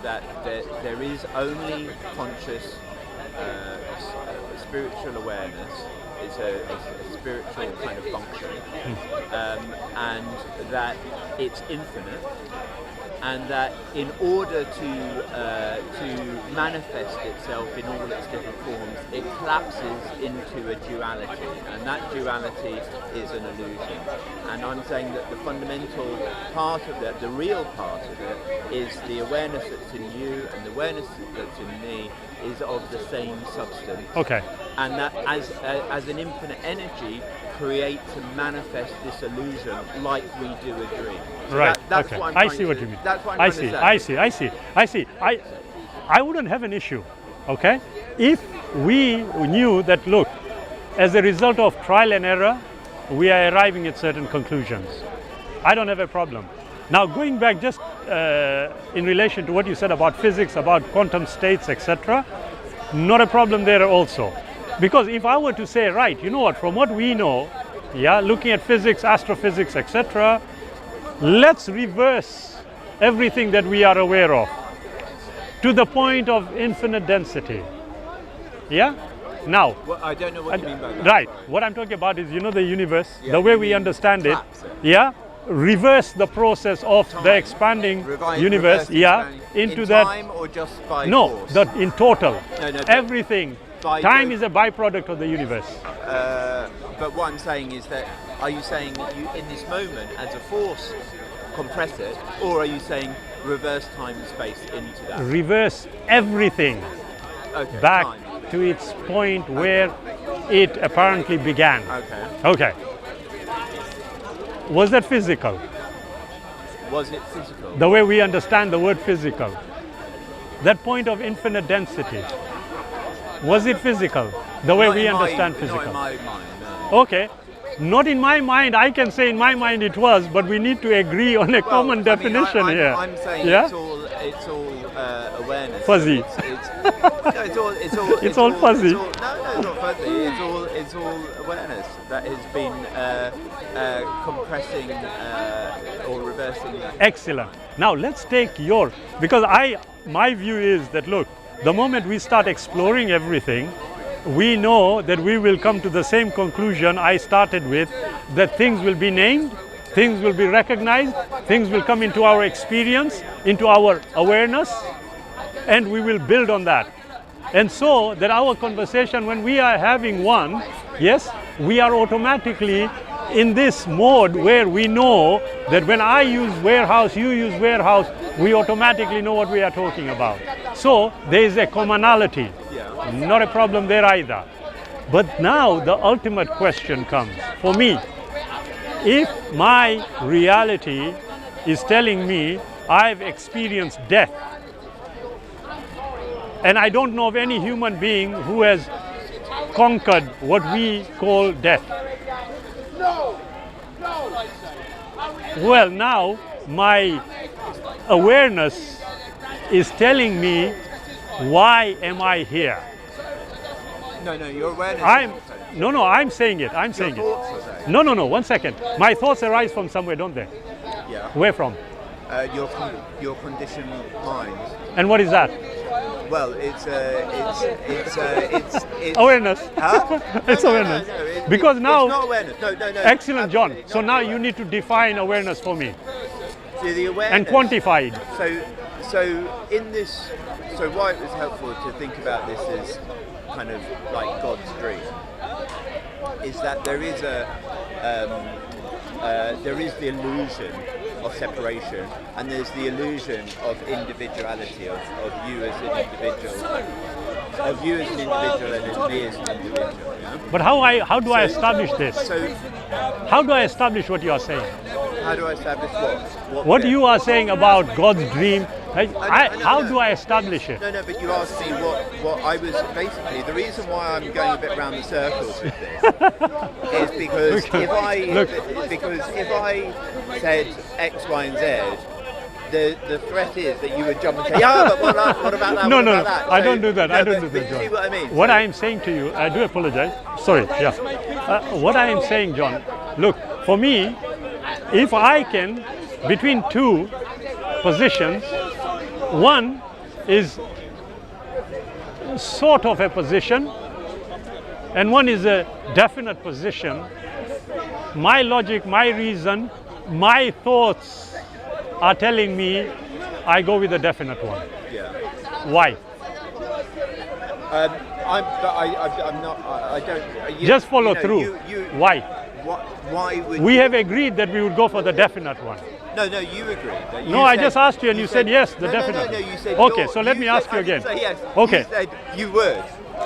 that there is only conscious spiritual awareness. It's a spiritual kind of function, and that it's infinite, and that in order to manifest itself in all its different forms, it collapses into a duality, and that duality is an illusion. And I'm saying that the fundamental part of it, the real part of it, is the awareness that's in you and the awareness that's in me is of the same substance. Okay. And that as an infinite energy creates and manifests this illusion like we do a dream. So right. That's okay. what I'm I trying see what to, you mean. That's what I'm trying to say. I see. I wouldn't have an issue, okay, if we knew that, look, as a result of trial and error, we are arriving at certain conclusions. I don't have a problem. Now, going back just in relation to what you said about physics, about quantum states, etc., not a problem there also. Because if I were to say, right, you know what, from what we know, yeah, looking at physics, astrophysics, etc., let's reverse everything that we are aware of to the point of infinite density. Yeah? Now, well, I don't know what you mean by that. Right. What I'm talking about is, you know, the universe, the way we understand it, yeah? Reverse the process of the expanding universe, into in that. Time or just by force? In total. No, everything. Time is a byproduct of the universe. But what I'm saying is that, are you saying you, in this moment, as a force, compress it, or are you saying reverse time and space into that? Reverse everything back to its point where it apparently began. Okay. Was that physical? Was it physical? The way we understand the word physical. That point of infinite density. Was it physical? The way we understand physical. Not in my mind, no. Okay. Not in my mind. I can say in my mind it was, but we need to agree on a common definition here. I'm saying it's all awareness. Fuzzy. It's all fuzzy. No, it's not fuzzy. It's all awareness that has been compressing or reversing that. Excellent. Now let's take because my view is that, look, the moment we start exploring everything, we know that we will come to the same conclusion I started with, that things will be named, things will be recognized, things will come into our experience, into our awareness, and we will build on that. And so that our conversation, when we are having one, yes, we are automatically in this mode where we know that when I use warehouse, you use warehouse, we automatically know what we are talking about. So there is a commonality. Not a problem there either. But now the ultimate question comes for me. If my reality is telling me I've experienced death, and I don't know of any human being who has conquered what we call death. Well, now my awareness is telling me, why am I here? No, your awareness. I'm saying it. I'm saying it. No, 1 second. My thoughts arise from somewhere, don't they? Yeah. Where from? Your conditioned mind. And what is that? Well, it's awareness. Huh? It's awareness. Because now. It's not awareness. No. Excellent, John. So now you need to define awareness for me. So the awareness. And quantify it. So in this. So why it was helpful to think about this as kind of like God's dream is that there is the illusion of separation, and there's the illusion of individuality, of you as an individual, and me as an individual. Yeah? But how do I establish this? How do I establish what you are saying? How do I establish what? What you are saying about God's dream? How do I establish it? No, but you asked me what I was basically. The reason why I'm going a bit round the circles with this is because if I said X, Y, and Z, the threat is that you would jump and say, yeah, but what about that? No, that? I don't do that. I don't do that, you John. see what I mean? What I am saying to you, I do apologize. Sorry, yeah. What I am saying, John, look, for me, if I can, between two positions, one is sort of a position and one is a definite position, my logic, my reason, my thoughts are telling me I go with the definite one. Yeah. Why? I'm not. I don't. Just follow through. Why? Why would we have agreed that we would go for the definite one? No, you agreed. No, I just asked you and you said yes, the definite. No, you said okay, so let me ask you again. I didn't say yes. Okay. You said you would.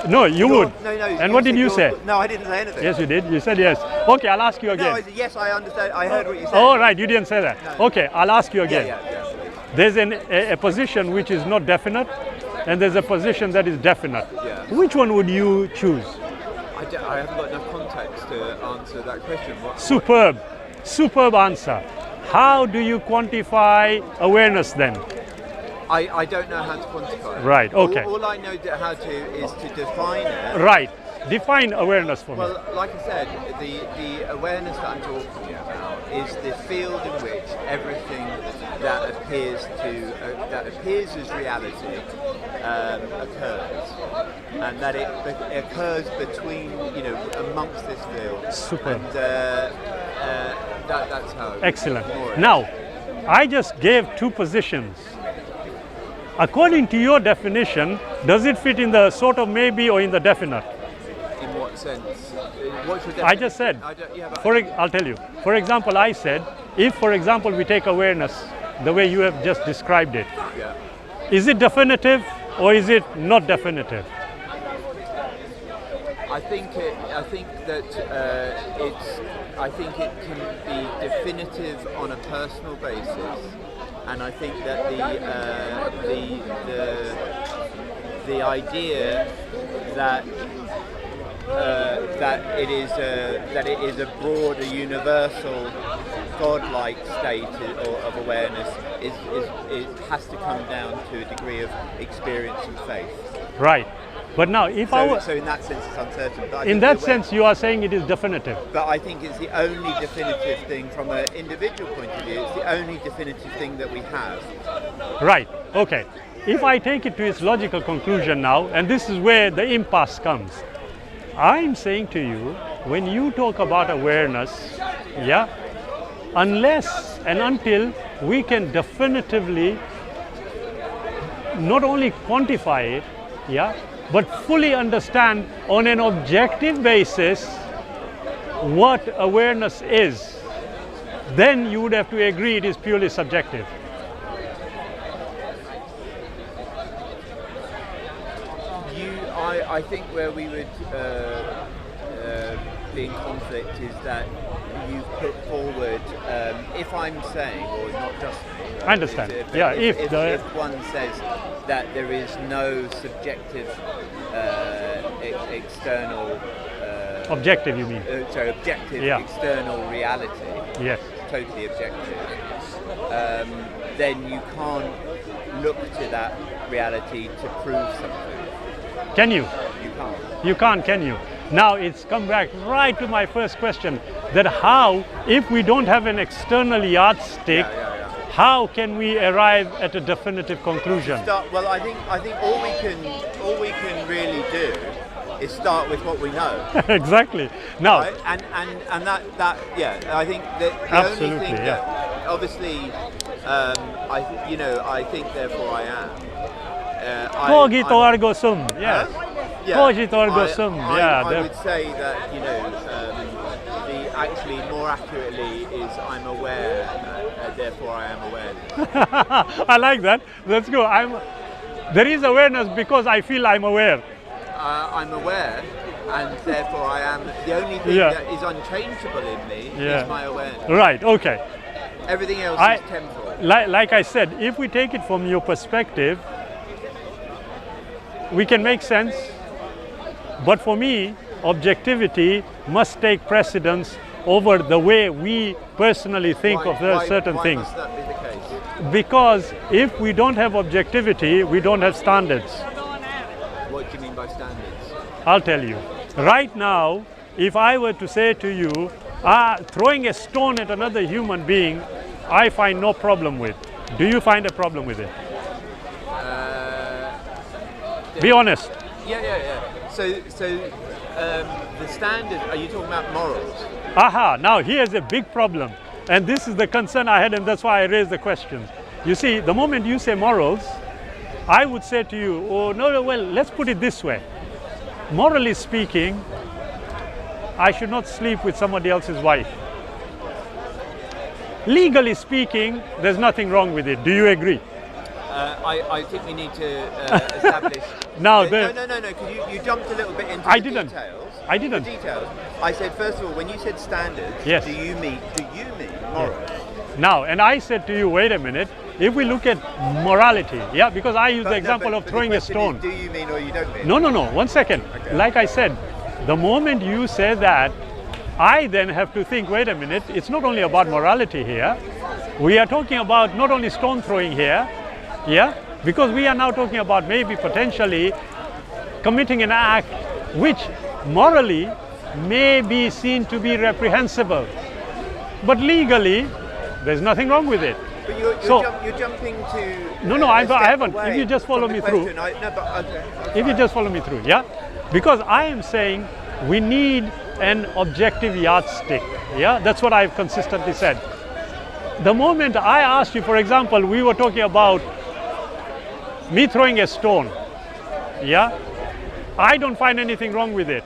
No, you would. No. And what did you say? No, I didn't say anything. Yes, you did. You said yes. Okay, I'll ask you again. No, I said, yes, I understand. I heard what you said. Oh, right, you didn't say that. No. Okay, I'll ask you again. Yeah. There's a position which is not definite, and there's a position that is definite. Yeah. Which one would you choose? I haven't got enough context to answer that question. Superb answer. How do you quantify awareness then? I don't know how to quantify it. Right, okay. All I know how to is to define it. Right. Define awareness for me. Well, like I said, the awareness that I'm talking about is the field in which everything that appears as reality occurs, and that it occurs between, amongst this field. Super. And that's how. Excellent. Now, I just gave two positions. According to your definition, does it fit in the sort of maybe or in the definite? In what sense? What's your definition? I just said, I'll tell you. For example, I said, if, for example, we take awareness the way you have just described it, yeah. Is it definitive or is it not definitive? I think it can be definitive on a personal basis, and I think that the idea that it is a broader, universal, godlike state of awareness it has to come down to a degree of experience and faith. Right. But now, so in that sense, it's uncertain. But in that sense, you are saying it is definitive. But I think it's the only definitive thing from an individual point of view. It's the only definitive thing that we have. Right. Okay. If I take it to its logical conclusion now, and this is where the impasse comes, I'm saying to you, when you talk about awareness, yeah, unless and until we can definitively not only quantify it, yeah, but fully understand on an objective basis what awareness is, then you would have to agree it is purely subjective. I think where we would be in conflict is that you put forward, if I'm saying, or not just me, right? I understand. If one says that there is no subjective external objective, you mean? Objective external reality. Yes. Totally objective. Then you can't look to that reality to prove something. Can you? You can't. You can't, can you? Now it's come back right to my first question, that how, if we don't have an external yardstick, how can we arrive at a definitive conclusion? Well, I think all we can really do is start with what we know. Exactly. Now, right? and that I think that the absolutely, only thing that obviously I think therefore I am. Cogito ergo sum. Yes. Cogito ergo sum. I would say that actually more accurately is I'm aware, therefore I am aware. I like that. Let's go. There is awareness because I feel I'm aware. I'm aware, and therefore I am. The only thing that is unchangeable in me is my awareness. Right. Okay. Everything else is temporal. Like I said, if we take it from your perspective, we can make sense. But for me, objectivity must take precedence over the way we personally think of certain things. Why must that be the case? Because if we don't have objectivity, we don't have standards. What do you mean by standards? I'll tell you. Right now, if I were to say to you, throwing a stone at another human being, I find no problem with. Do you find a problem with it? Be honest. Yeah. So the standard. Are you talking about morals? Aha, now here's a big problem. And this is the concern I had, and that's why I raised the questions. You see, the moment you say morals, I would say to you, oh, no, well, let's put it this way. Morally speaking, I should not sleep with somebody else's wife. Legally speaking, there's nothing wrong with it. Do you agree? I think we need to establish. Now, no, because you jumped a little bit into I the didn't. details. I didn't. The details. I said, first of all, when you said standards, yes. do you mean morals? Yes. Now, and I said to you, wait a minute, if we look at morality, yeah, because I use the example of throwing a stone. Is, do you mean or you don't mean? No, 1 second. Okay. Like I said, the moment you say that, I then have to think, wait a minute, it's not only about morality here. We are talking about not only stone throwing here, yeah, because we are now talking about maybe potentially committing an act which morally may be seen to be reprehensible, but legally there's nothing wrong with it. But you're jumping to no, I haven't. If you just follow me through, if you just follow me through, yeah, because I am saying we need an objective yardstick. Yeah, that's what I've consistently said. The moment I asked you, for example, we were talking about me throwing a stone. Yeah, I don't find anything wrong with it.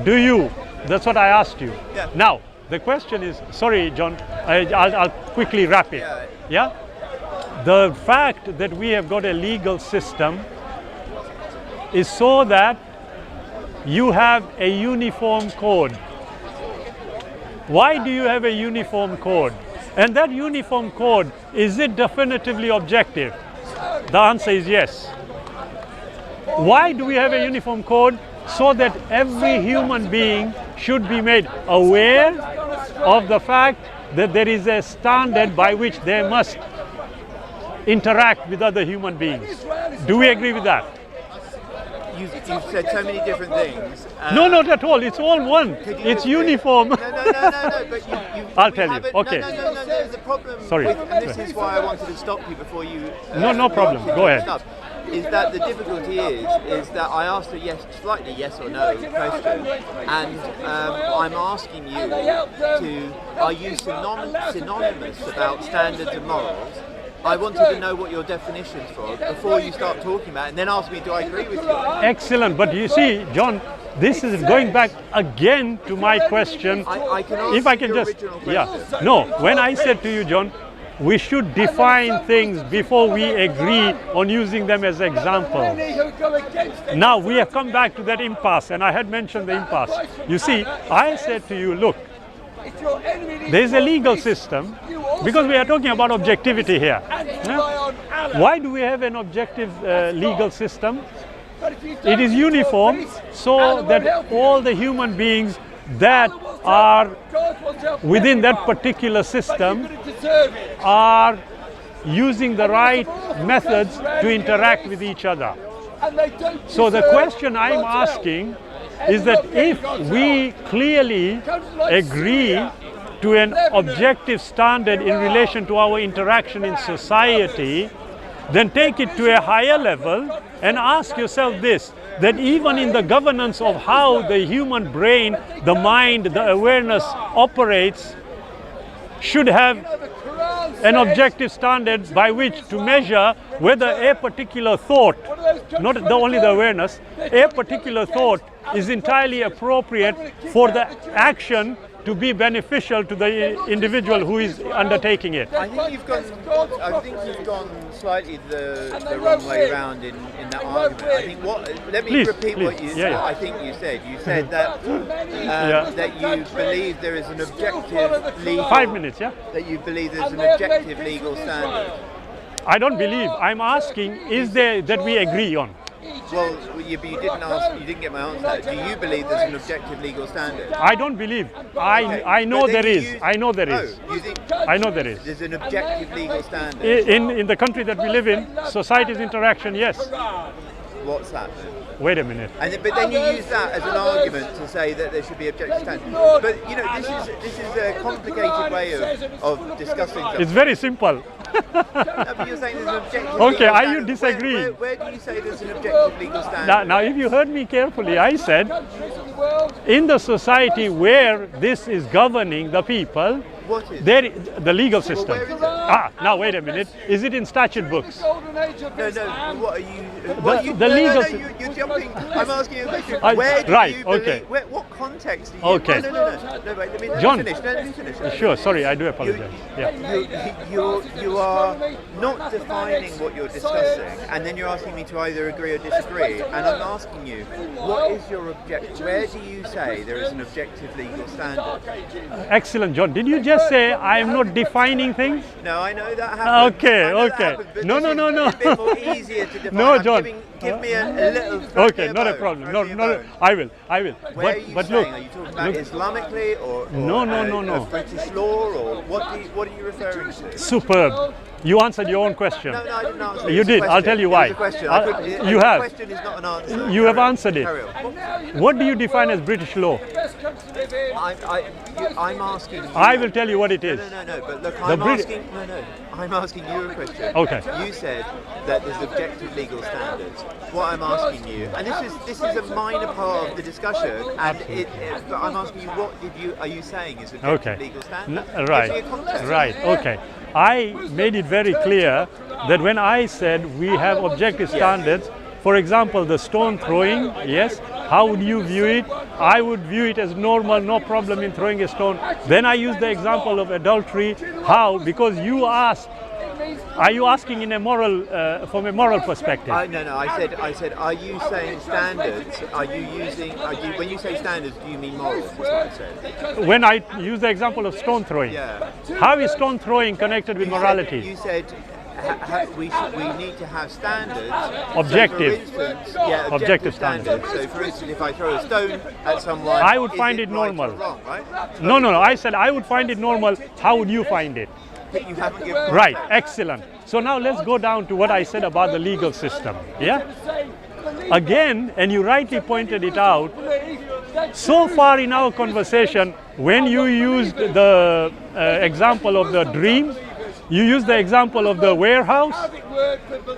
Do you? That's what I asked you. Yeah. Now, the question is, sorry, John, I'll quickly wrap it. Yeah? The fact that we have got a legal system is so that you have a uniform code. Why do you have a uniform code? And that uniform code, is it definitively objective? The answer is yes. Why do we have a uniform code? So that every human being should be made aware of the fact that there is a standard by which they must interact with other human beings. Do we agree with that? You've said so many different things. No, not at all. It's all one. It's uniform. No. But I'll tell you. Okay. No. There's a problem. Sorry. And this is why I wanted to stop you before you. No problem. Go ahead. Is that the difficulty is that I asked a slightly yes or no question, and I'm asking you are you synonymous about standards and morals? I wanted to know what your definitions were before you start talking about it, and then ask me, do I agree with you? Excellent, but you see, John, this is going back again to my question. I can ask if I can just, no, when I said to you, John, we should define things before we agree on using them as examples. Now we have come back to that impasse, and I had mentioned the impasse. You see, I said to you, look, there's a legal system, because we are talking about objectivity here. Why do we have an objective legal system? It is uniform so that all the human beings that are within that particular system are using the right methods to interact with each other. So the question I'm asking is that if we clearly agree to an objective standard in relation to our interaction in society, then take it to a higher level and ask yourself this, that even in the governance of how the human brain, the mind, the awareness operates, should have an objective standard by which to measure whether a particular thought, not only the awareness, a particular thought is entirely appropriate for the action to be beneficial to the individual who is undertaking it. I think you've gone slightly the wrong way around in that argument. I think let me repeat what you said. I think you said. You said that that you believe there is an objective legal. 5 minutes, yeah. That you believe there's an objective legal standard. I don't believe. I'm asking, is there that we agree on? Well, but you didn't ask. You didn't get my answer. Do you believe there's an objective legal standard? I don't believe. I know there is. I know there is. You think I know there is. There's an objective legal standard. In the country that we live in, society's interaction, yes. What's that? Wait a minute. But then you use that as an argument to say that there should be objective standards. But you know, this is a complicated way of discussing something. It's very simple. but you're saying there's an objective Okay, legal are you standard. disagreeing? Where do you say there's an objective legal standard? Now, if you heard me carefully, I said, in the society where this is governing the people, What is? the legal system. where is it? Now wait a minute. Is it in statute books? No, what are you... What you the legal... you're jumping. I'm asking you a question. I- Where do right, you believe... okay. what context do you... Okay. No, wait, let me John. finish. Let me finish. Sure, sorry, I do apologize. Yeah. You are not defining what you're discussing, and then you're asking me to either agree or disagree. And I'm asking you, what is your object? Where do you say there is an objective legal standard? Excellent, John. Did you just say I am not defining things? No, I know that happens. Okay, I know that okay. happens, but No, this no, is no, no. a bit more easier to define. No, I'm John. Give me a little. Okay, not a problem. No, I will. Where are you But saying? look, Are you talking about Islamically or No. British law, or what are you referring to? superb. You answered your own question. No, I didn't answer. You It's a did. I'll question. tell you It why. was a question. You The have. question is not an answer. You have answered it. Carry on. What do you define as British law? I'm asking you. I will tell you what it is. No. But look, I'm asking you a question. Okay. You said that there's objective legal standards. What I'm asking you, and this is a minor part of the discussion, and but I'm asking you, what are you saying is objective Okay. legal standard? Right. Give me a context. Right. Okay. I made it very clear that when I said we have objective standards, for example, the stone throwing, yes, how would you view it? I would view it as normal, no problem in throwing a stone. Then I used the example of adultery. How? Because you asked, are you asking in a moral, from a moral perspective? No. I said, are you saying standards? When you say standards, do you mean morals? Is what I said. When I use the example of stone throwing, Yeah. how is stone throwing connected with morality? You said we need to have standards. Objective. So for instance, Objective standards. So for instance, if I throw a stone at someone, I would is find it right normal. or wrong, right? No. I said I would find it normal. How would you find it? But you have to give context. Right, excellent. So now let's go down to what I said about the legal system. Yeah? Again, and you rightly pointed it out, so far in our conversation, when you used the example of the dream, you used the example of the warehouse,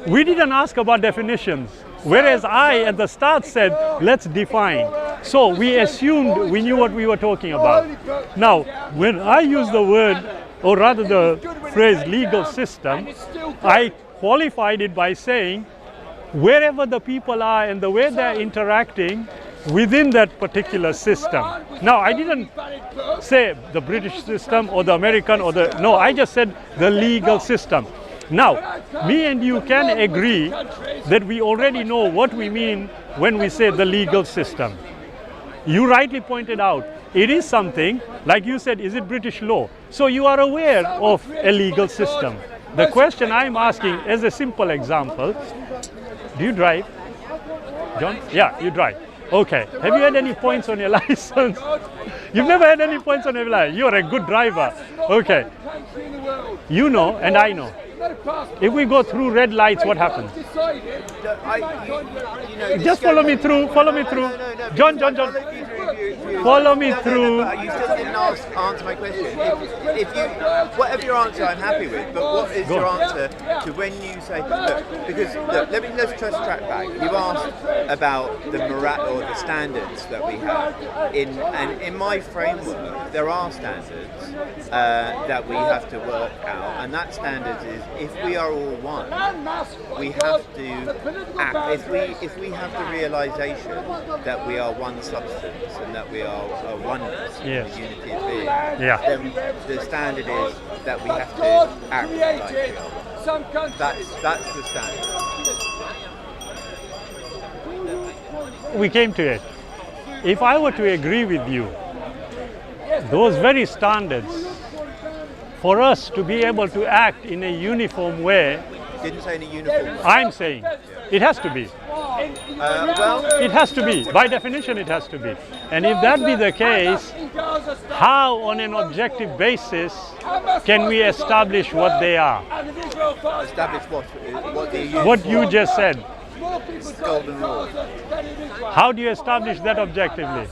we didn't ask about definitions. Whereas I at the start said, let's define. So we assumed we knew what we were talking about. Now, when I use the word, or rather the phrase legal system, I qualified it by saying wherever the people are and the way they're interacting within that particular system. Now, I didn't say the British system or the American or no, I just said the legal system. Now, me and you can agree that we already know what we mean when we say the legal system. You rightly pointed out, it is something, like you said, is it British law? So you are aware of a legal system. The question I'm asking, as a simple example, do you drive? John? Yeah, you drive. Okay. Have you had any points on your license? You've never had any points on your license. You're a good driver. Okay. You know, and I know. If we go through red lights, what happens? Just follow me through. Follow me through. John. Follow me through. You still didn't answer my question. If you, whatever your answer, I'm happy with. But what is your answer to when you say? Look, because let's just track back. You asked about the moral or the standards that we have. In my framework, there are standards that we have to work out, and that standard is if we are all one, we have to act. If we have the realization that we are one substance and that we are a oneness, Yes. a unity of being, Yeah. then the standard is that we have to act like we are. That's the standard. We came to it. If I were to agree with you, those very standards, for us to be able to act in a uniform way, Didn't say in a uniform way. I'm saying it has to be. Well, It has to be. By definition, it has to be. And if that be the case, how on an objective basis can we establish what they are? establish what the What you just said. golden rule. How do you establish that objectively?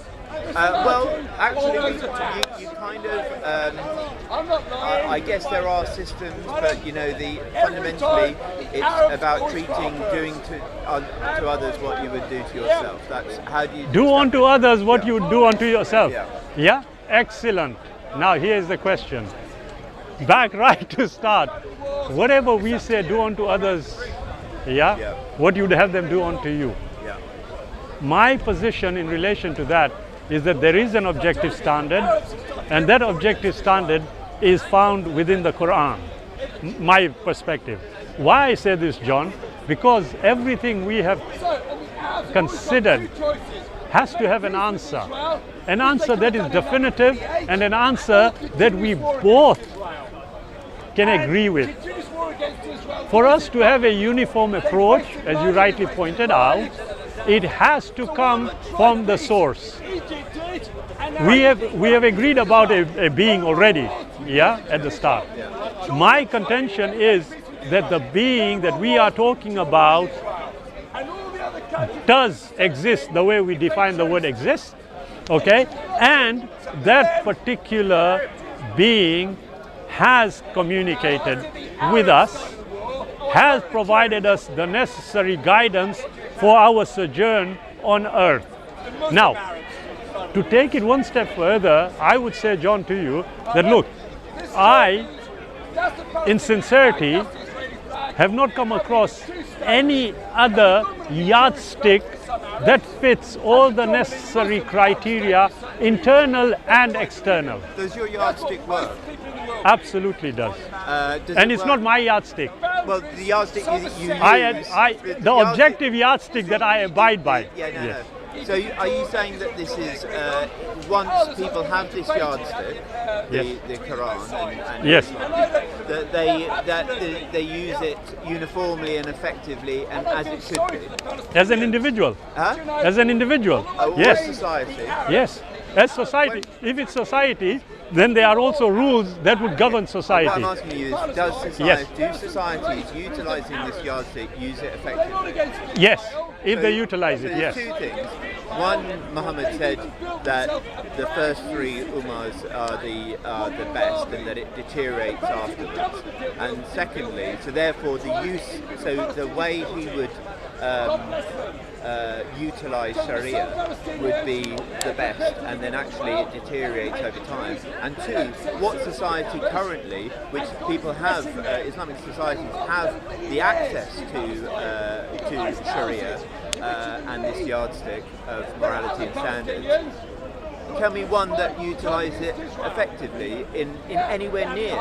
Well, actually, you kind of. I guess there are systems, but fundamentally, it's about doing to others what you would do to yourself. That's how do you do unto others what you would do unto yourself. Yeah. Yeah? Excellent. Now here's the question. Back right to start. Whatever we say, do unto others, yeah? What you would have them do unto you. Yeah. My position in relation to that is that there is an objective standard, and that objective standard is found within the Quran. My perspective. Why I say this, John? Because everything we have considered has to have an answer that is definitive, and an answer that we both can agree with. For us to have a uniform approach, as you rightly pointed out, it has to come from the source. We have agreed about a being already, yeah, at the start. My contention is that the being that we are talking about does exist the way we define the word exist, okay? And that particular being has communicated with us, has provided us the necessary guidance for our sojourn on earth. Now, to take it one step further, I would say, John, to you, that look, I, in sincerity, have not come across any other yardstick that fits all the necessary criteria, internal and external. Does your yardstick work? Absolutely does. And it's not my yardstick. Well, the yardstick you use... The objective yardstick that I abide by. No. So are you saying that this is, once people have this yardstick, the Quran and yes, that they use it uniformly and effectively and as it should be? As an individual. Huh? As an individual. Yes. Society? Yes. As society. If it's society, then there are also rules that would govern society. What I'm asking you is, do societies utilising this yardstick use it effectively? Yes, if they utilize it, yes. Two things. One, Muhammad said that the first three ummahs are the best and that it deteriorates afterwards. And secondly, so therefore the way he would utilise Sharia would be the best, and then actually it deteriorates over time. And two, what society currently, which people have, Islamic societies have the access to Sharia and this yardstick of morality and standards. Tell me one that utilises it effectively in anywhere near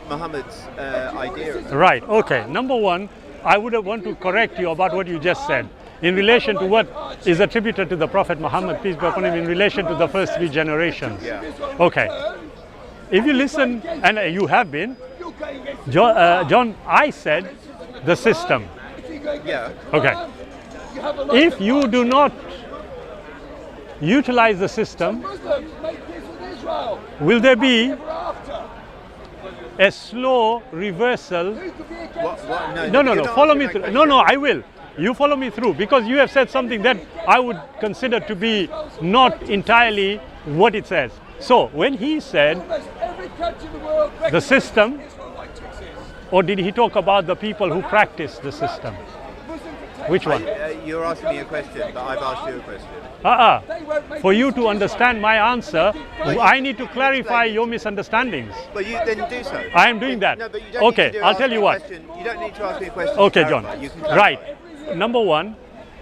Muhammad's idea of it. Right, okay. Number one, I would want to correct you about what you just said in relation to what is attributed to the Prophet Muhammad, peace be upon him, in relation to the first three generations. Yeah. Okay. If you listen, and you have been, John, I said the system. Yeah. Okay. If you do not utilize the system, will there be a slow reversal? What? No. Follow me through. No, I will. You follow me through, because you have said something that I would consider to be not entirely what it says. So when he said the system, or did he talk about the people who practice the system? Which one? You're asking me a question, but I've asked you a question. For you to understand my answer, I need to clarify your misunderstandings. But you then do so. I am doing that. No, but you don't okay, need to I'll tell you what. You don't need to ask me a question. Okay, John. Right. clarify. Number one,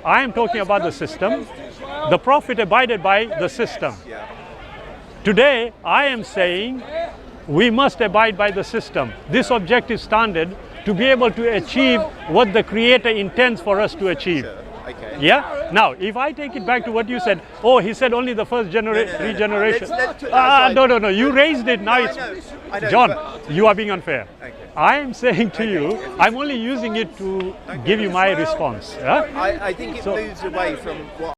I am talking about the system. The Prophet abided by the system. Yeah. Today, I am saying we must abide by the system, this objective standard, to be able to achieve what the Creator intends for us to achieve. Sure. Okay. Yeah? Now, if I take it back to what you said, he said only the first three generations. No, you raised it, now it's... I know, John, but... you are being unfair. Okay. I am saying to you, I'm only using it to give you my response. Yeah? I think it moves away from what